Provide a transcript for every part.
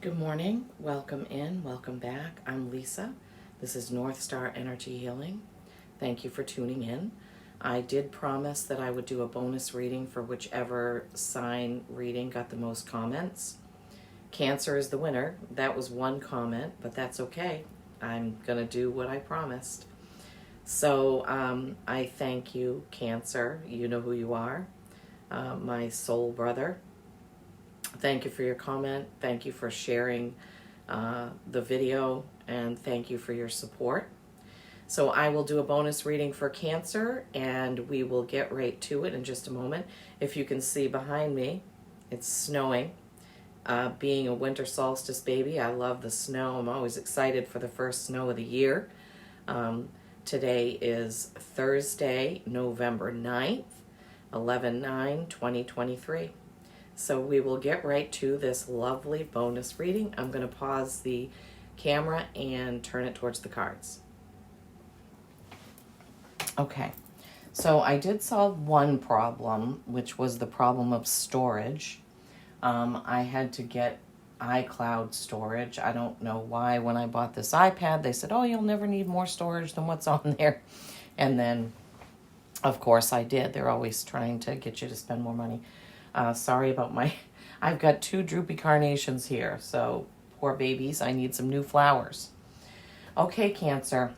Good morning. Welcome in. Welcome back. I'm Lisa. This is North Star Energy Healing. Thank you for tuning in. I did promise that I would do a bonus reading for whichever sign reading got the most comments. Cancer is the winner. That was one comment, but that's okay. I'm going to do what I promised. So I thank you, Cancer. You know who you are. My soul brother. Thank you for your comment. Thank you for sharing the video, and thank you for your support. So I will do a bonus reading for Cancer, and we will get right to it in just a moment. If you can see behind me, it's snowing. Being a winter solstice baby, I love the snow. I'm always excited for the first snow of the year. Today is Thursday, November 9th, 11/9/2023. So we will get right to this lovely bonus reading. I'm going to pause the camera and turn it towards the cards. Okay, so I did solve one problem, which was the problem of storage. I had to get iCloud storage. I don't know why when I bought this iPad, they said, oh, you'll never need more storage than what's on there. And then, of course, I did. They're always trying to get you to spend more money. Sorry about I've got 2 droopy carnations here, so poor babies, I need some new flowers. Okay, Cancer.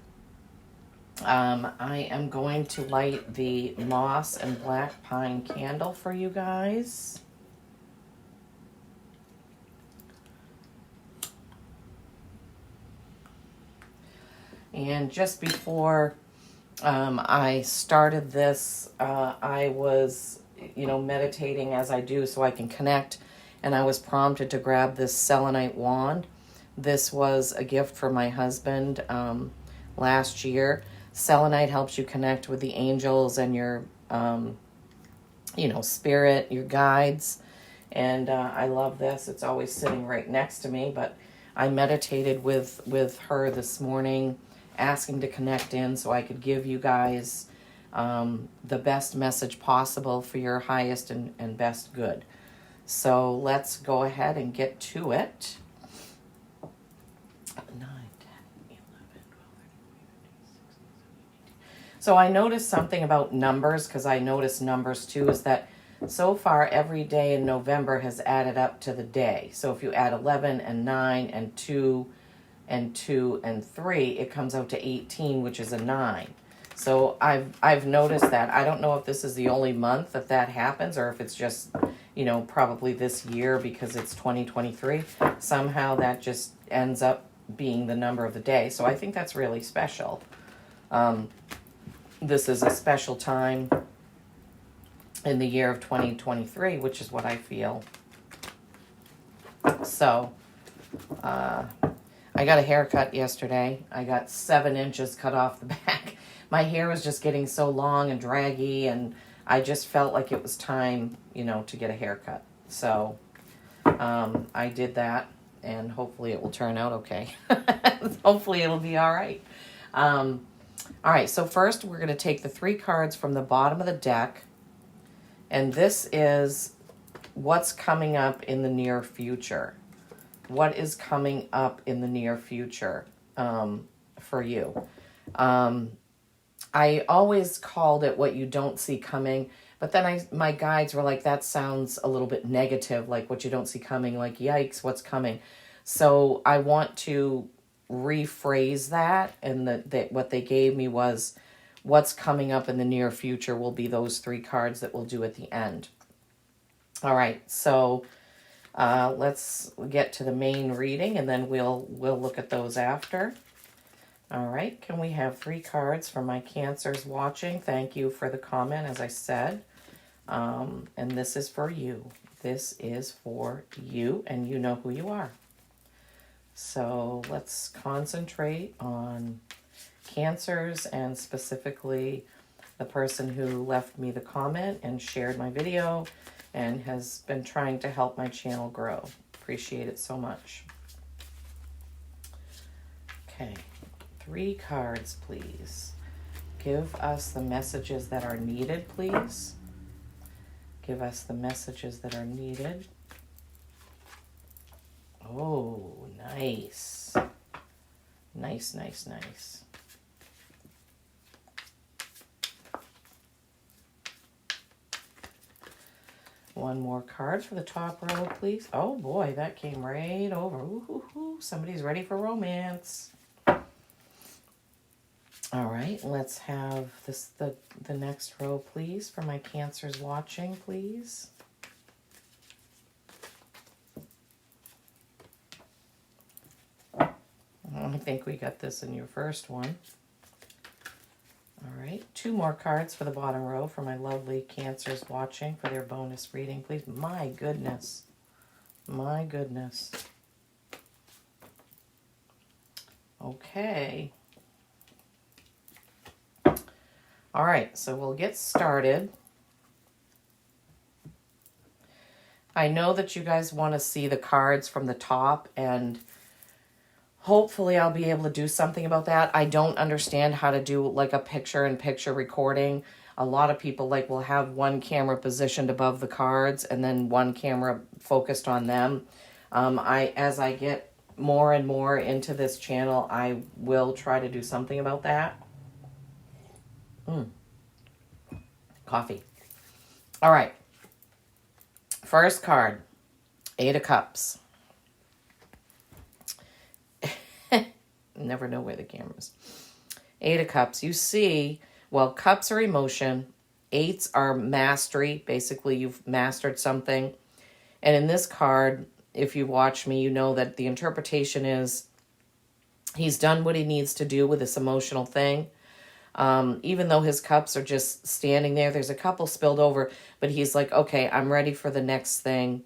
I am going to light the moss and black pine candle for you guys. And just before I started this, I was meditating as I do so I can connect, and I was prompted to grab this selenite wand. This was a gift for my husband last year. Selenite helps you connect with the angels and your spirit, your guides, and I love this. It's always sitting right next to me, but I meditated with her this morning, asking to connect in so I could give you guys the best message possible for your highest and best good. So let's go ahead and get to it. 9, 10, 11, 12, 13, 14, 15, 16, 17, 18. So I noticed something about numbers, because I noticed numbers too, is that so far every day in November has added up to the day. So if you add 11 and 9 and 2 and 2 and 3, it comes out to 18, which is a 9. So I've noticed that. I don't know if this is the only month that happens, or if it's just, probably this year because it's 2023. Somehow that just ends up being the number of the day. So I think that's really special. This is a special time in the year of 2023, which is what I feel. So, I got a haircut yesterday. I got 7 inches cut off the back. My hair was just getting so long and draggy, and I just felt like it was time, to get a haircut. So I did that, and hopefully it will turn out okay. Hopefully it'll be all right. All right, so first we're going to take the 3 cards from the bottom of the deck, and this is what's coming up in the near future. What is coming up in the near future for you? I always called it what you don't see coming, but then my guides were like, that sounds a little bit negative, like what you don't see coming, like yikes, what's coming? So I want to rephrase that, and what they gave me was what's coming up in the near future will be those 3 cards that we'll do at the end. All right, so let's get to the main reading, and then we'll look at those after. All right, can we have 3 cards for my Cancers watching? Thank you for the comment, as I said. And this is for you. This is for you, and you know who you are. So let's concentrate on Cancers, and specifically the person who left me the comment and shared my video and has been trying to help my channel grow. Appreciate it so much. Okay. 3 cards, please. Give us the messages that are needed, please. Give us the messages that are needed. Oh, nice. Nice, nice, nice. One more card for the top row, please. Oh boy, that came right over. Ooh, somebody's ready for romance. All right, let's have the next row, please, for my Cancers watching, please. I think we got this in your first one. All right, 2 more cards for the bottom row for my lovely Cancers watching for their bonus reading, please. My goodness. My goodness. Okay. All right, so we'll get started. I know that you guys want to see the cards from the top, and hopefully I'll be able to do something about that. I don't understand how to do like a picture-in-picture recording. A lot of people will have one camera positioned above the cards and then one camera focused on them. As I get more and more into this channel, I will try to do something about that. Coffee. All right. First card, 8 of Cups. Never know where the camera is. 8 of Cups. You see, well, Cups are emotion. 8s are mastery. Basically, you've mastered something. And in this card, if you watch me, you know that the interpretation is he's done what he needs to do with this emotional thing. Even though his cups are just standing there, there's a couple spilled over, but he's like, okay, I'm ready for the next thing.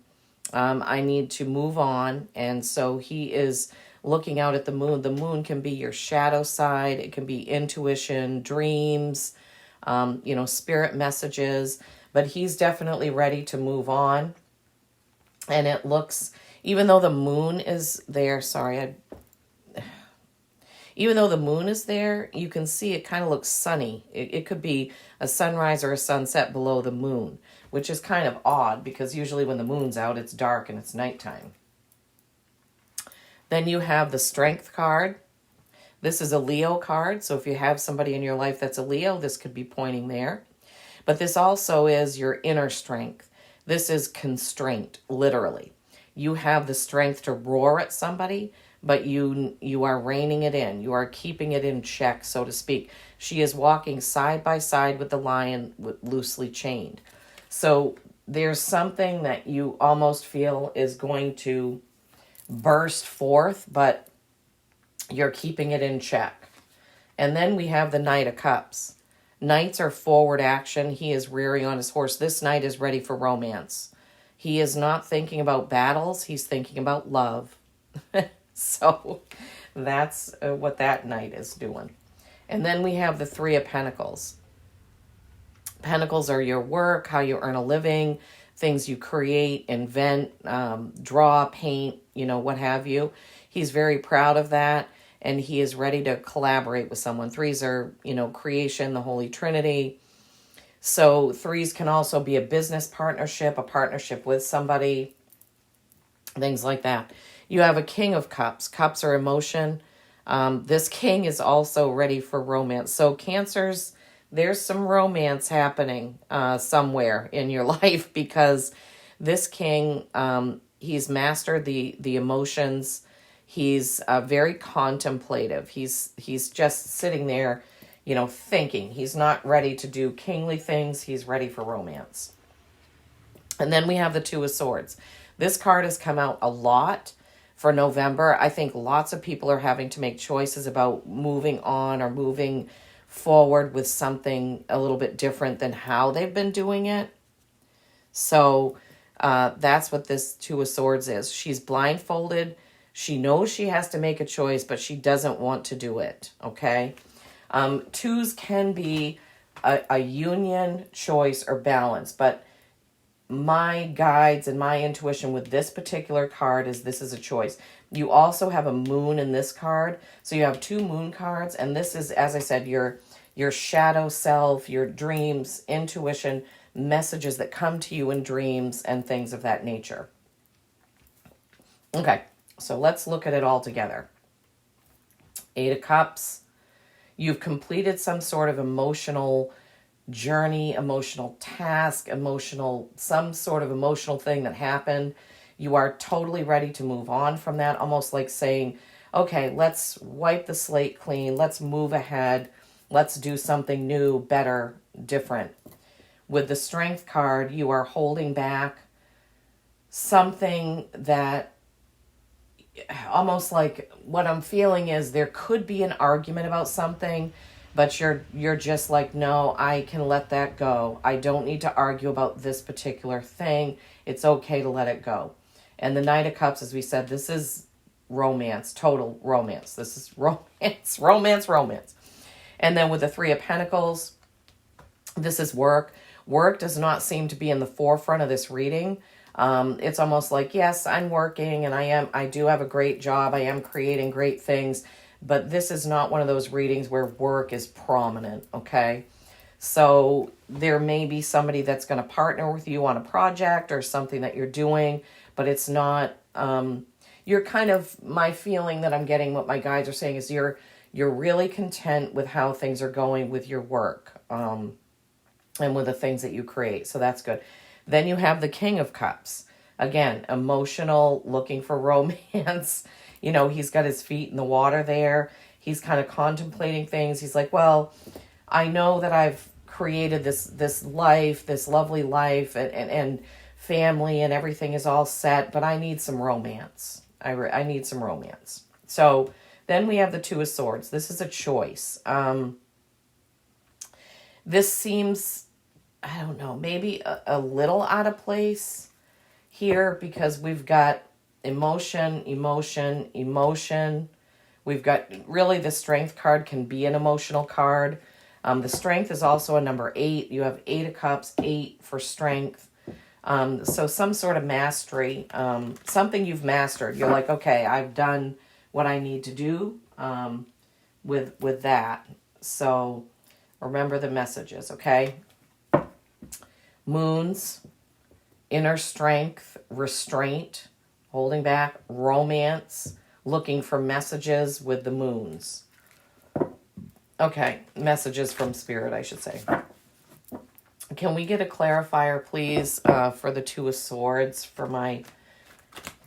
I need to move on. And so he is looking out at the moon. The moon can be your shadow side. It can be intuition, dreams, spirit messages, but he's definitely ready to move on. And it looks, even though the moon is there, even though the moon is there, you can see it kind of looks sunny. It could be a sunrise or a sunset below the moon, which is kind of odd because usually when the moon's out, it's dark and it's nighttime. Then you have the Strength card. This is a Leo card, so if you have somebody in your life that's a Leo, this could be pointing there. But this also is your inner strength. This is constraint, literally. You have the strength to roar at somebody, but you are reining it in. You are keeping it in check, so to speak. She is walking side by side with the lion loosely chained. So there's something that you almost feel is going to burst forth, but you're keeping it in check. And then we have the Knight of Cups. Knights are forward action. He is rearing on his horse. This knight is ready for romance. He is not thinking about battles. He's thinking about love. So that's what that knight is doing. And then we have the 3 of Pentacles. Pentacles are your work, how you earn a living, things you create, invent, draw, paint, what have you. He's very proud of that, and he is ready to collaborate with someone. 3s are, creation, the Holy Trinity. So 3s can also be a business partnership, a partnership with somebody, things like that. You have a King of Cups. Cups are emotion. This king is also ready for romance. So Cancers, there's some romance happening somewhere in your life because this king, he's mastered the emotions. He's very contemplative. He's just sitting there, thinking. He's not ready to do kingly things. He's ready for romance. And then we have the 2 of Swords. This card has come out a lot for November. I think lots of people are having to make choices about moving on or moving forward with something a little bit different than how they've been doing it. So that's what this 2 of Swords is. She's blindfolded. She knows she has to make a choice, but she doesn't want to do it, okay? 2s can be a union, choice, or balance, but my guides and my intuition with this particular card is this is a choice. You also have a moon in this card. So you have 2 moon cards, and this is, as I said, your shadow self, your dreams, intuition, messages that come to you in dreams and things of that nature. Okay, So let's look at it all together. 8 of Cups. You've completed some sort of emotional journey, emotional task, some sort of emotional thing that happened. You are totally ready to move on from that, almost like saying, okay, let's wipe the slate clean. Let's move ahead. Let's do something new, better, different. With the Strength card, you are holding back something that almost like what I'm feeling is there could be an argument about something, but you're just like, no, I can let that go. I don't need to argue about this particular thing. It's okay to let it go. And the Knight of Cups, as we said, this is romance, total romance. This is romance, romance, romance. And then with the Three of Pentacles, this is work. Work does not seem to be in the forefront of this reading. It's almost like, yes, I'm working and I do have a great job. I am creating great things, but this is not one of those readings where work is prominent. Okay. So there may be somebody that's going to partner with you on a project or something that you're doing, but it's not, you're kind of, my feeling that I'm getting, what my guides are saying is you're really content with how things are going with your work, and with the things that you create. So that's good. Then you have the King of Cups. Again, emotional, looking for romance. He's got his feet in the water there. He's kind of contemplating things. He's like, well, I know that I've created this life, this lovely life and family and everything is all set, but I need some romance. I need some romance. So then we have the Two of Swords. This is a choice. This seems, I don't know, maybe a little out of place here because we've got emotion, emotion, emotion. We've got, really, the Strength card can be an emotional card. The Strength is also a number 8. You have 8 of Cups, 8 for Strength. So some sort of mastery, something you've mastered. You're like, okay, I've done what I need to do with that. So remember the messages, okay? Moons, inner strength, restraint, holding back, romance, looking for messages with the moons. Okay, messages from Spirit, I should say. Can we get a clarifier, please, for the Two of Swords for my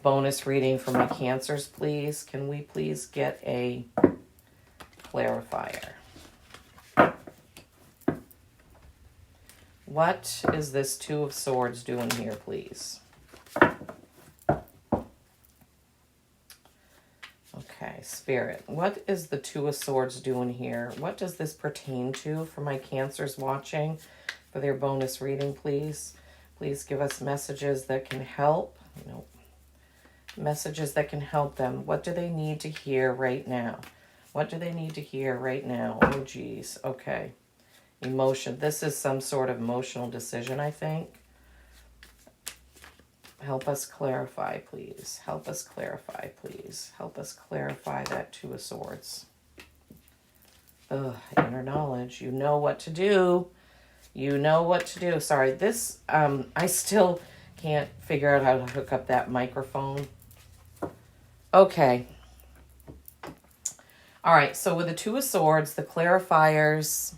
bonus reading for my Cancers, please? Can we please get a clarifier? What is this Two of Swords doing here, please? Okay, Spirit. What is the Two of Swords doing here? What does this pertain to for my Cancers watching for their bonus reading, please? Please give us messages that can help. Nope. Messages that can help them. What do they need to hear right now? What do they need to hear right now? Oh, geez. Okay. Emotion. This is some sort of emotional decision, I think. Help us clarify, please. Help us clarify, please. Help us clarify that Two of Swords. Ugh, inner knowledge. You know what to do. You know what to do. Sorry, this, I still can't figure out how to hook up that microphone. Okay. All right, so with the Two of Swords, the clarifiers,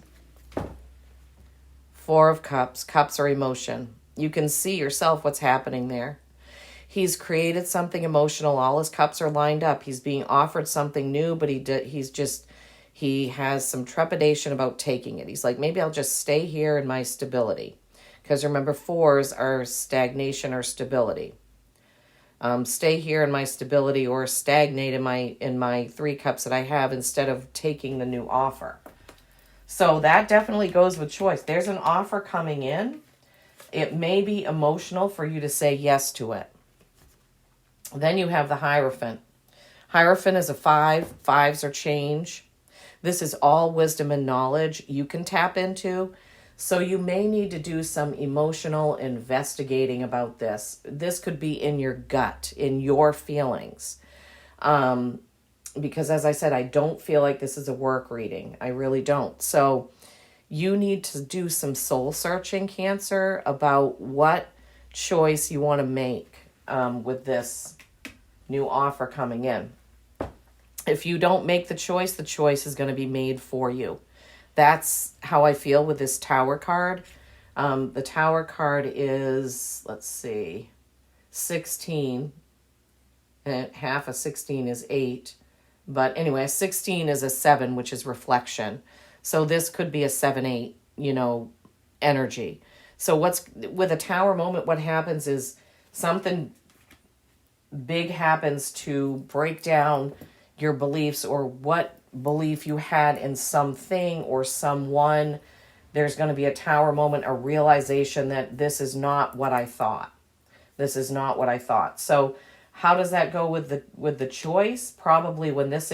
Four of Cups. Cups are emotion. You can see yourself what's happening there. He's created something emotional. All his cups are lined up. He's being offered something new, but he has some trepidation about taking it. He's like, maybe I'll just stay here in my stability. Because remember, fours are stagnation or stability. Stay here in my stability or stagnate in my 3 cups that I have instead of taking the new offer. So that definitely goes with choice. There's an offer coming in. It may be emotional for you to say yes to it. Then you have the Hierophant. Hierophant is a 5. 5s are change. This is all wisdom and knowledge you can tap into. So you may need to do some emotional investigating about this. This could be in your gut, in your feelings. Because as I said, I don't feel like this is a work reading. I really don't. So you need to do some soul searching, Cancer, about what choice you want to make with this new offer coming in. If you don't make the choice is going to be made for you. That's how I feel with this Tower card. The Tower card is, let's see, 16. And half of 16 is 8. But anyway, a 16 is a 7, which is reflection. So this could be a 7-8, energy. So with a Tower moment, what happens is something big happens to break down your beliefs or what belief you had in something or someone. There's going to be a Tower moment, a realization that this is not what I thought. This is not what I thought. So how does that go with the choice? Probably when this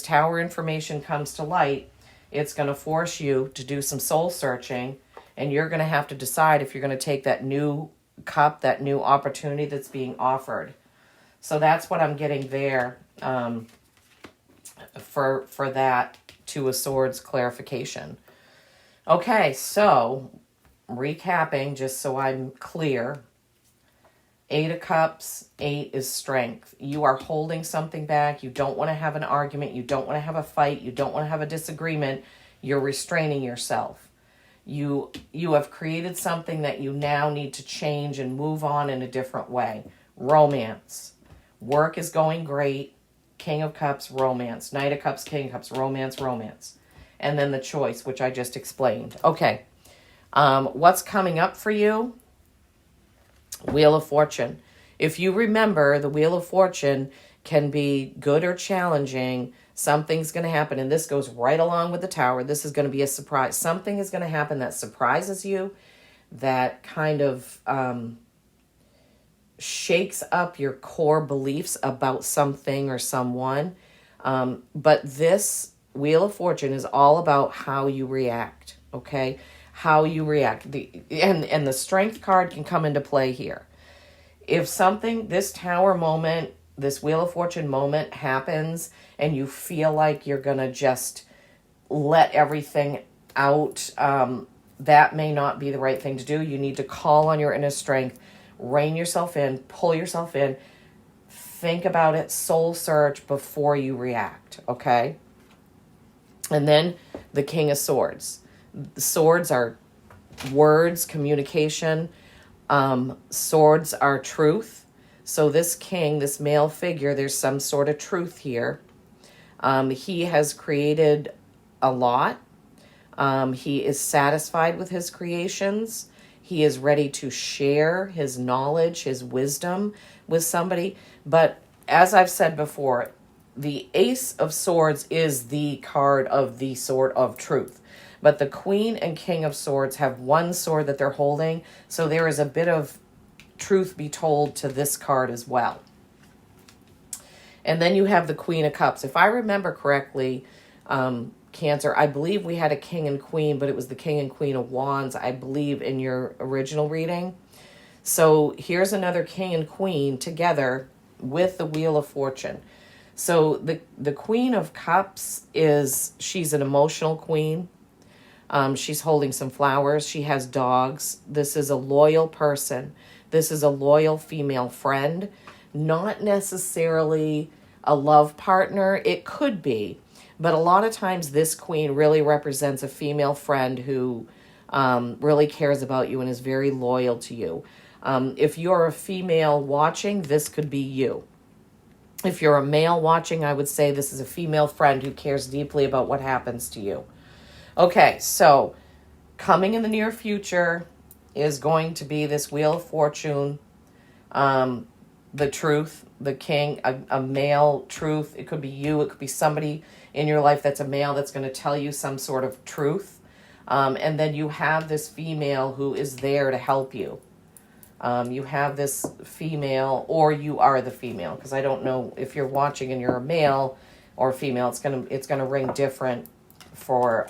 Tower information comes to light, it's going to force you to do some soul searching, and you're going to have to decide if you're going to take that new cup, that new opportunity that's being offered. So that's what I'm getting there for that Two of Swords clarification. Okay, so recapping, just so I'm clear. 8 of Cups, 8 is strength. You are holding something back. You don't want to have an argument. You don't want to have a fight. You don't want to have a disagreement. You're restraining yourself. You have created something that you now need to change and move on in a different way. Romance. Work is going great. King of Cups, romance. Knight of Cups, King of Cups, romance, romance. And then the choice, which I just explained. Okay. What's coming up for you? Wheel of Fortune. If you remember, the Wheel of Fortune can be good or challenging. Something's going to happen, and this goes right along with the Tower. This is going to be a surprise. Something is going to happen that surprises you, that kind of shakes up your core beliefs about something or someone. But this Wheel of Fortune is all about how you react, okay? How you react. And the Strength card can come into play here. If this Tower moment, this Wheel of Fortune moment happens and you feel like you're going to just let everything out, that may not be the right thing to do. You need to call on your inner strength, rein yourself in, pull yourself in, think about it, soul search before you react, okay? And then the King of Swords. The swords are words, communication. Swords are truth. So this king, this male figure, there's some sort of truth here. He has created a lot. He is satisfied with his creations. He is ready to share his knowledge, his wisdom with somebody. But as I've said before, the Ace of Swords is the card of the Sword of Truth. But the Queen and King of Swords have one sword that they're holding. So there is a bit of truth be told to this card as well. And then you have the Queen of Cups. If I remember correctly, Cancer, I believe we had a King and Queen, but it was the King and Queen of Wands, I believe, in your original reading. So here's another King and Queen together with the Wheel of Fortune. So the Queen of Cups she's an emotional queen. She's holding some flowers. She has dogs. This is a loyal person. This is a loyal female friend. Not necessarily a love partner. It could be. But a lot of times this queen really represents a female friend who really cares about you and is very loyal to you. If you're a female watching, this could be you. If you're a male watching, I would say this is a female friend who cares deeply about what happens to you. Okay, so coming in the near future is going to be this Wheel of Fortune, the truth, the king, a male truth. It could be you. It could be somebody in your life that's a male that's going to tell you some sort of truth. And then you have this female who is there to help you. You have this female, or you are the female, because I don't know if you're watching and you're a male or female. It's gonna ring different for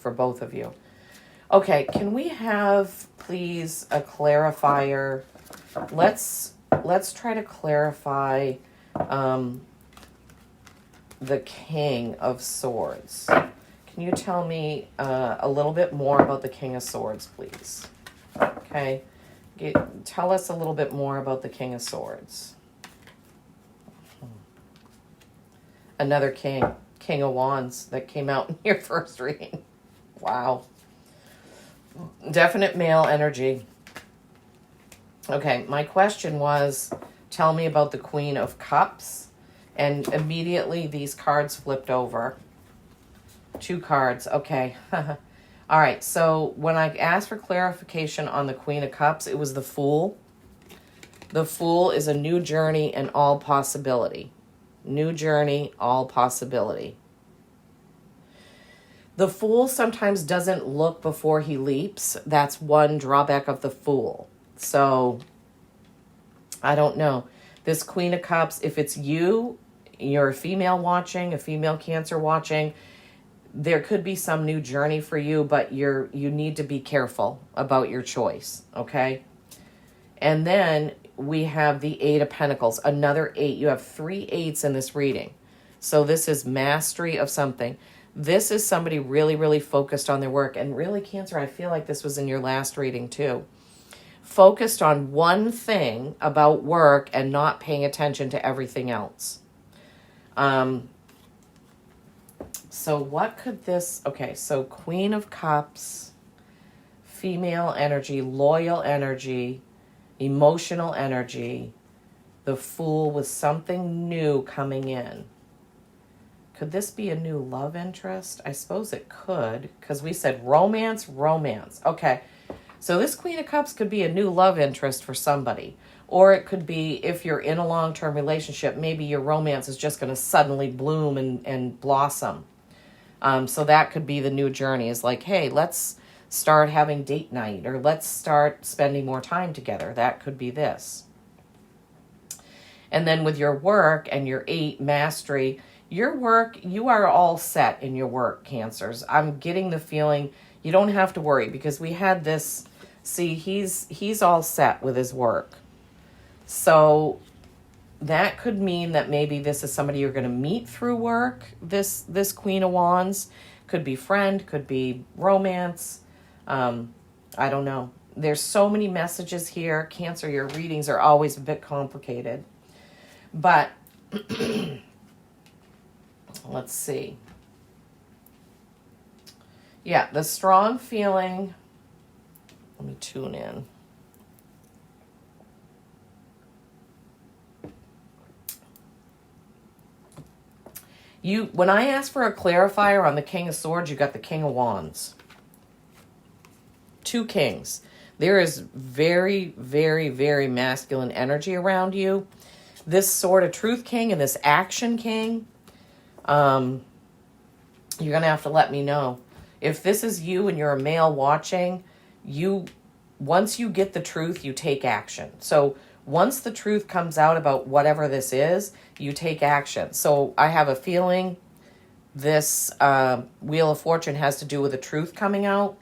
both of you. Okay, can we have please a clarifier? Let's try to clarify the King of Swords. Can you tell me a little bit more about the King of Swords, please? Okay, Tell us a little bit more about the King of Swords. Another king. King of Wands that came out in your first reading. Wow. Definite male energy. Okay, my question was, tell me about the Queen of Cups. And immediately these cards flipped over. 2 cards. Okay. All right, so when I asked for clarification on the Queen of Cups, it was the Fool. The Fool is a new journey and all possibility. New journey, all possibility. The Fool sometimes doesn't look before he leaps. That's one drawback of the Fool. So, I don't know. This Queen of Cups, if it's you, you're a female watching, a female Cancer watching, there could be some new journey for you, but you need to be careful about your choice, okay? And then we have the 8 of Pentacles, another 8. You have 3 8s in this reading. So this is mastery of something. This is somebody really, really focused on their work. And really, Cancer, I feel like this was in your last reading too. Focused on one thing about work and not paying attention to everything else. So what could this... Okay, so Queen of Cups, female energy, loyal energy, emotional energy, the Fool with something new coming in. Could this be a new love interest? I suppose it could, because we said romance. Okay, so this Queen of Cups could be a new love interest for somebody. Or it could be, if you're in a long-term relationship, maybe your romance is just going to suddenly bloom and blossom. So that could be the new journey, is like, hey, let's start having date night, or let's start spending more time together. That could be this. And then with your work and your 8 mastery, your work, you are all set in your work, Cancers. I'm getting the feeling you don't have to worry, because we had this, see, he's all set with his work. So that could mean that maybe this is somebody you're going to meet through work, this Queen of Wands. Could be friend, could be romance. I don't know. There's so many messages here. Cancer, your readings are always a bit complicated. But let's see. Yeah, the strong feeling. Let me tune in. When I asked for a clarifier on the King of Swords, you got the King of Wands. 2 kings. There is very, very, very masculine energy around you. This Sword of Truth King and this Action King, you're going to have to let me know. If this is you and you're a male watching, once you get the truth, you take action. So once the truth comes out about whatever this is, you take action. So I have a feeling this Wheel of Fortune has to do with the truth coming out.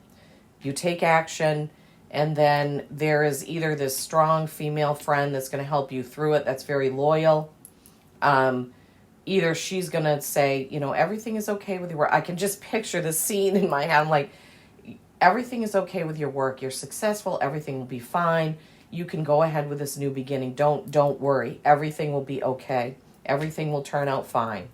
You take action, and then there is either this strong female friend that's going to help you through it, that's very loyal. Either she's going to say, everything is okay with your work. I can just picture the scene in my head. I'm like, everything is okay with your work. You're successful. Everything will be fine. You can go ahead with this new beginning. Don't worry. Everything will be okay. Everything will turn out fine.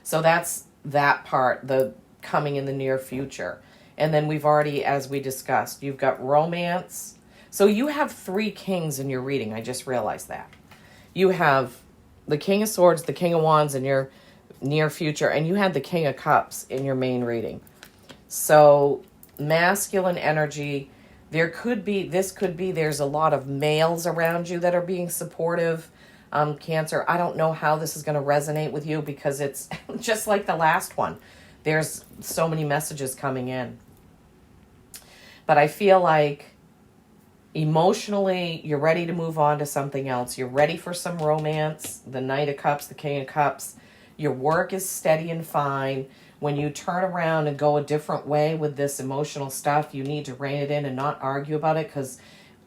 So that's that part, the coming in the near future. And then we've already, as we discussed, you've got romance. So you have 3 kings in your reading. I just realized that. You have the King of Swords, the King of Wands in your near future, and you had the King of Cups in your main reading. So masculine energy. There's a lot of males around you that are being supportive. Cancer, I don't know how this is going to resonate with you, because it's just like the last one. There's so many messages coming in. But I feel like emotionally, you're ready to move on to something else. You're ready for some romance. The Knight of Cups, the King of Cups. Your work is steady and fine. When you turn around and go a different way with this emotional stuff, you need to rein it in and not argue about it, because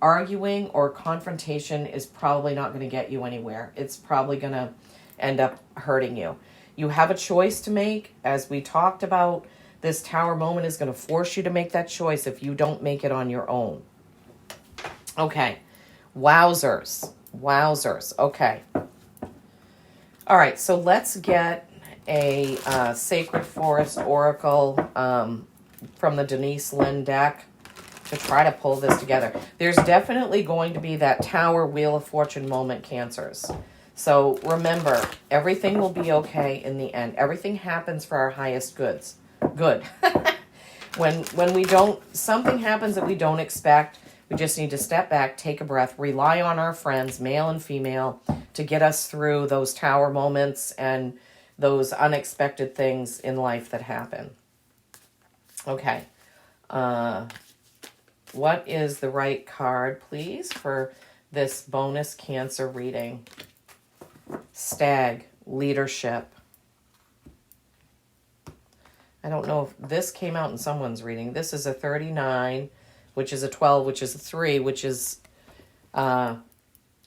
arguing or confrontation is probably not going to get you anywhere. It's probably going to end up hurting you. You have a choice to make. As we talked about, this Tower moment is going to force you to make that choice if you don't make it on your own. Okay. Wowzers. Wowzers. Okay. All right. So let's get a Sacred Forest Oracle from the Denise Lynn deck to try to pull this together. There's definitely going to be that Tower Wheel of Fortune moment, Cancers. So remember, everything will be okay in the end. Everything happens for our highest goods. Good. when we don't, something happens that we don't expect, we just need to step back, take a breath, rely on our friends, male and female, to get us through those tower moments and those unexpected things in life that happen. Okay. What is the right card, please, for this bonus Cancer reading? Stag, leadership. I don't know if this came out in someone's reading. This is a 39, which is a 12, which is a 3, which is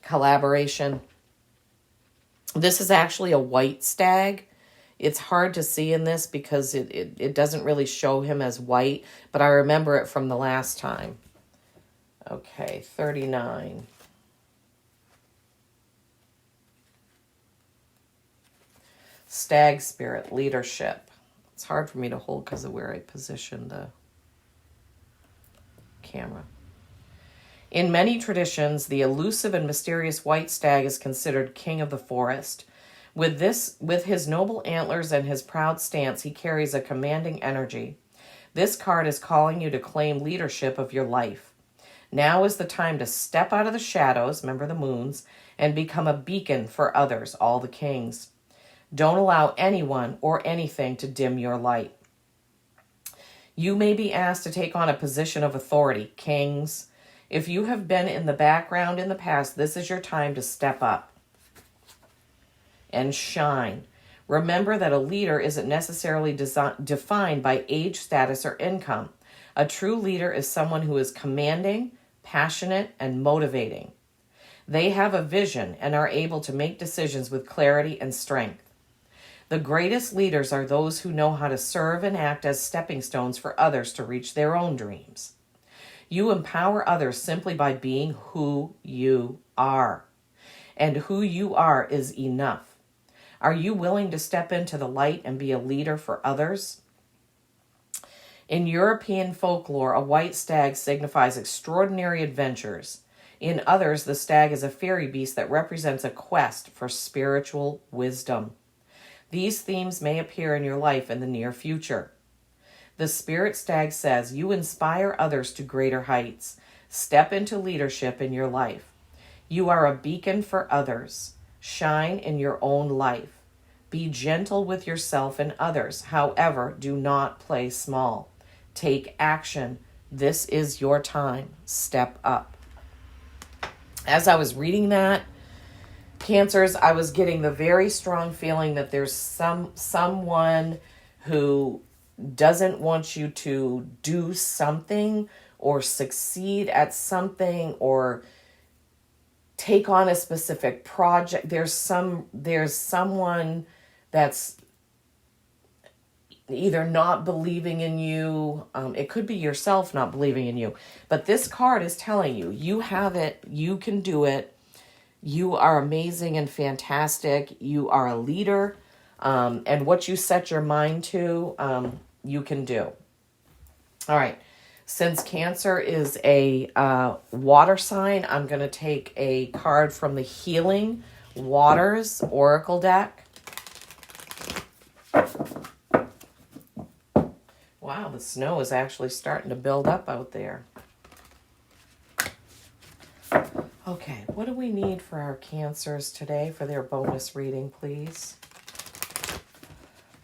collaboration. This is actually a white stag. It's hard to see in this because it doesn't really show him as white, but I remember it from the last time. Okay, 39. Stag spirit, leadership. It's hard for me to hold because of where I positioned the camera. In many traditions, the elusive and mysterious white stag is considered king of the forest. With his noble antlers and his proud stance, he carries a commanding energy. This card is calling you to claim leadership of your life. Now is the time to step out of the shadows, remember the moons, and become a beacon for others, all the kings. Don't allow anyone or anything to dim your light. You may be asked to take on a position of authority, kings. If you have been in the background in the past, this is your time to step up and shine. Remember that a leader isn't necessarily defined by age, status, or income. A true leader is someone who is commanding, passionate, and motivating. They have a vision and are able to make decisions with clarity and strength. The greatest leaders are those who know how to serve and act as stepping stones for others to reach their own dreams. You empower others simply by being who you are. And who you are is enough. Are you willing to step into the light and be a leader for others? In European folklore, a white stag signifies extraordinary adventures. In others, the stag is a fairy beast that represents a quest for spiritual wisdom. These themes may appear in your life in the near future. The spirit stag says, you inspire others to greater heights. Step into leadership in your life. You are a beacon for others. Shine in your own life. Be gentle with yourself and others. However, do not play small. Take action. This is your time. Step up. As I was reading that, Cancers, I was getting the very strong feeling that there's someone who doesn't want you to do something or succeed at something or take on a specific project. There's someone that's either not believing in you. It could be yourself not believing in you. But this card is telling you, you have it, you can do it. You are amazing and fantastic. You are a leader. And what you set your mind to, you can do. All right. Since Cancer is a water sign, I'm going to take a card from the Healing Waters Oracle deck. Wow, the snow is actually starting to build up out there. Okay, what do we need for our Cancers today for their bonus reading, please?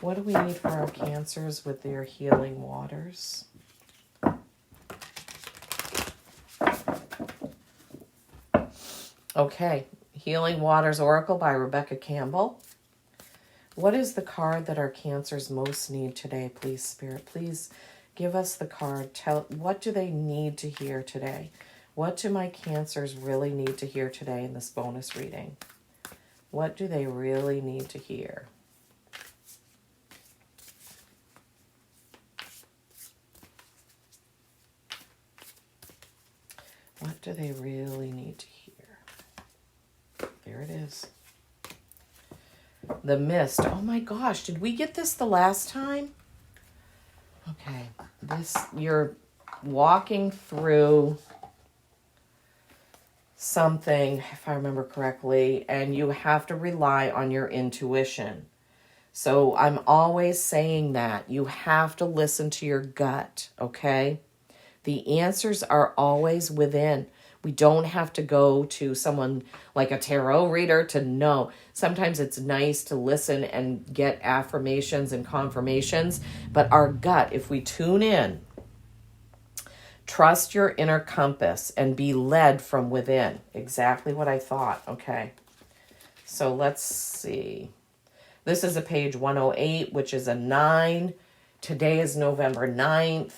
What do we need for our Cancers with their Healing Waters? Okay, Healing Waters Oracle by Rebecca Campbell. What is the card that our Cancers most need today, please, Spirit? Please give us the card. What do they need to hear today? What do my Cancers really need to hear today in this bonus reading? What do they really need to hear? What do they really need to hear? There it is. The Mist. Oh my gosh, did we get this the last time? Okay, this, you're walking through something, if I remember correctly, and you have to rely on your intuition. So I'm always saying that. You have to listen to your gut, okay? The answers are always within. We don't have to go to someone like a tarot reader to know. Sometimes it's nice to listen and get affirmations and confirmations, but our gut, if we tune in, trust your inner compass and be led from within. Exactly what I thought. Okay. So let's see. This is a page 108, which is a 9. Today is November 9th.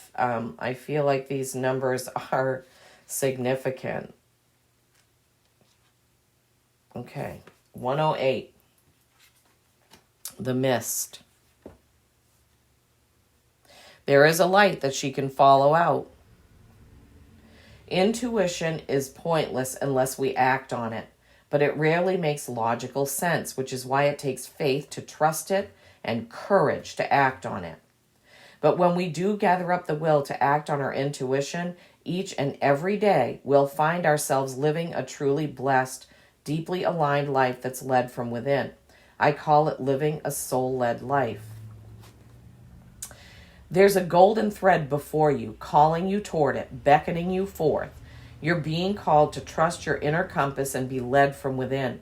I feel like these numbers are significant. Okay. 108. The Mist. There is a light that she can follow out. Intuition is pointless unless we act on it, but it rarely makes logical sense, which is why it takes faith to trust it and courage to act on it. But when we do gather up the will to act on our intuition, each and every day, we'll find ourselves living a truly blessed, deeply aligned life that's led from within. I call it living a soul-led life. There's a golden thread before you, calling you toward it, beckoning you forth. You're being called to trust your inner compass and be led from within.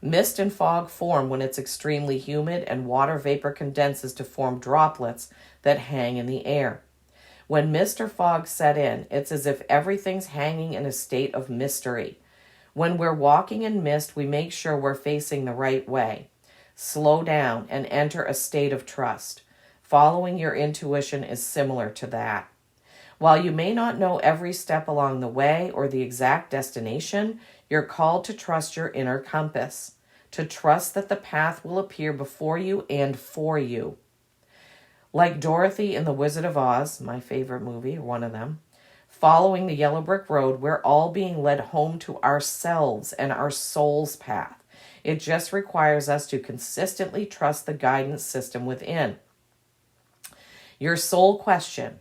Mist and fog form when it's extremely humid and water vapor condenses to form droplets that hang in the air. When mist or fog set in, it's as if everything's hanging in a state of mystery. When we're walking in mist, we make sure we're facing the right way. Slow down and enter a state of trust. Following your intuition is similar to that. While you may not know every step along the way or the exact destination, you're called to trust your inner compass, to trust that the path will appear before you and for you. Like Dorothy in The Wizard of Oz, my favorite movie, one of them, following the yellow brick road, we're all being led home to ourselves and our soul's path. It just requires us to consistently trust the guidance system within. Your soul question: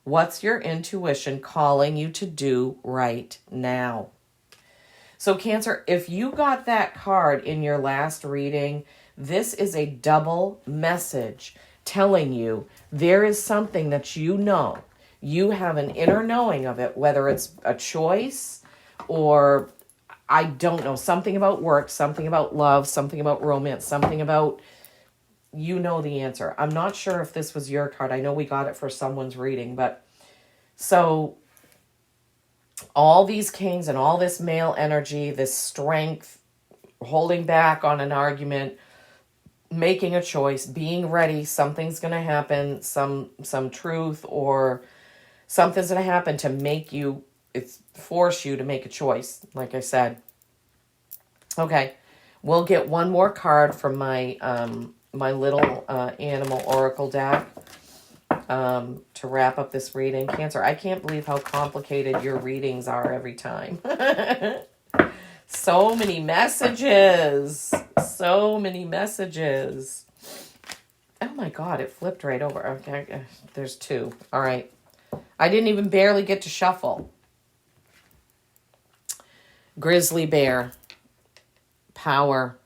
what's your intuition calling you to do right now? So Cancer, if you got that card in your last reading, this is a double message telling you there is something that you know. You have an inner knowing of it, whether it's a choice or, I don't know, something about work, something about love, something about romance, something about, you know the answer. I'm not sure if this was your card. I know we got it for someone's reading, but so all these kings and all this male energy, this strength, holding back on an argument, making a choice, being ready, something's going to happen, some truth or something's going to happen to make you, force you to make a choice, like I said. Okay, we'll get one more card from my my little animal oracle deck to wrap up this reading. Cancer, I can't believe how complicated your readings are every time. So many messages. So many messages. Oh my God, it flipped right over. Okay, there's 2. All right. I didn't even barely get to shuffle. Grizzly bear. Power.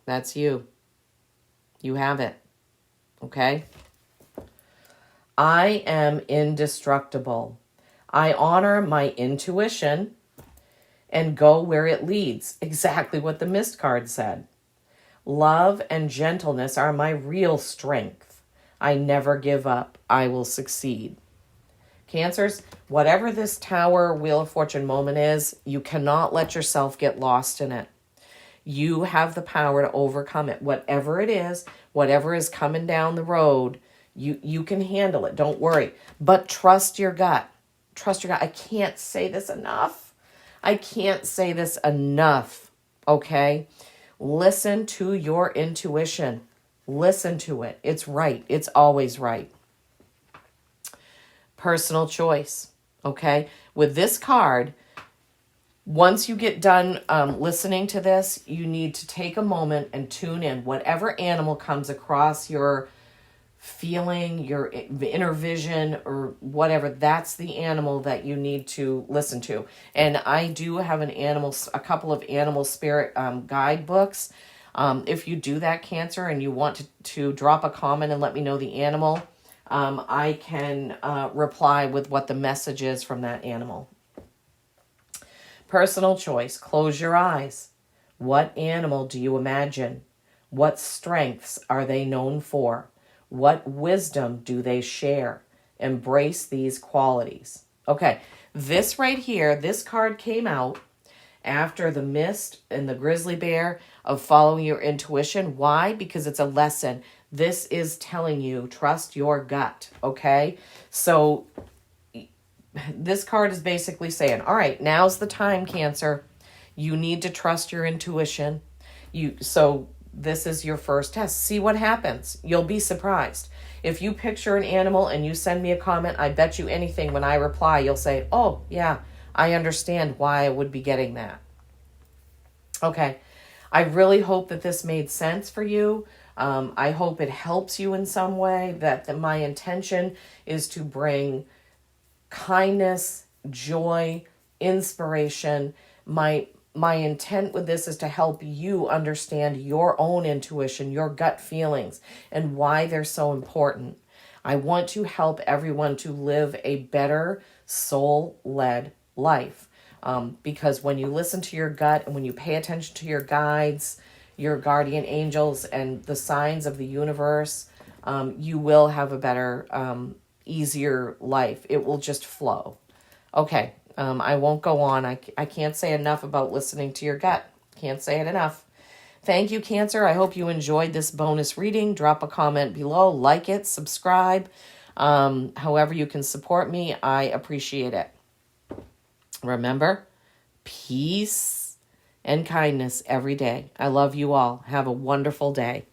That's you. You have it. Okay? I am indestructible. I honor my intuition and go where it leads. Exactly what the Mist card said. Love and gentleness are my real strength. I never give up. I will succeed. Cancers, whatever this Tower Wheel of Fortune moment is, you cannot let yourself get lost in it. You have the power to overcome it. Whatever it is, whatever is coming down the road, you can handle it. Don't worry. But trust your gut. Trust your gut. I can't say this enough. I can't say this enough. Okay? Listen to your intuition. Listen to it. It's right. It's always right. Personal choice. Okay? With this card, once you get done listening to this, you need to take a moment and tune in. Whatever animal comes across your feeling, your inner vision, or whatever, that's the animal that you need to listen to. And I do have a couple of animal spirit guidebooks. If you do that, Cancer, and you want to drop a comment and let me know the animal, I can reply with what the message is from that animal. Personal choice. Close your eyes. What animal do you imagine? What strengths are they known for? What wisdom do they share? Embrace these qualities. Okay, this right here, this card came out after the mist and the grizzly bear of following your intuition. Why? Because it's a lesson. This is telling you, trust your gut, okay? So this card is basically saying, all right, now's the time, Cancer. You need to trust your intuition. So this is your first test. See what happens. You'll be surprised. If you picture an animal and you send me a comment, I bet you anything when I reply, you'll say, oh, yeah, I understand why I would be getting that. Okay. I really hope that this made sense for you. I hope it helps you in some way, that my intention is to bring kindness, joy, inspiration. My intent with this is to help you understand your own intuition, your gut feelings, and why they're so important. I want to help everyone to live a better soul-led life. Because when you listen to your gut and when you pay attention to your guides, your guardian angels, and the signs of the universe, you will have a better, easier life. It will just flow. Okay, I won't go on. I can't say enough about listening to your gut. Can't say it enough. Thank you, Cancer. I hope you enjoyed this bonus reading. Drop a comment below, like it, subscribe. However you can support me, I appreciate it. Remember, peace and kindness every day. I love you all. Have a wonderful day.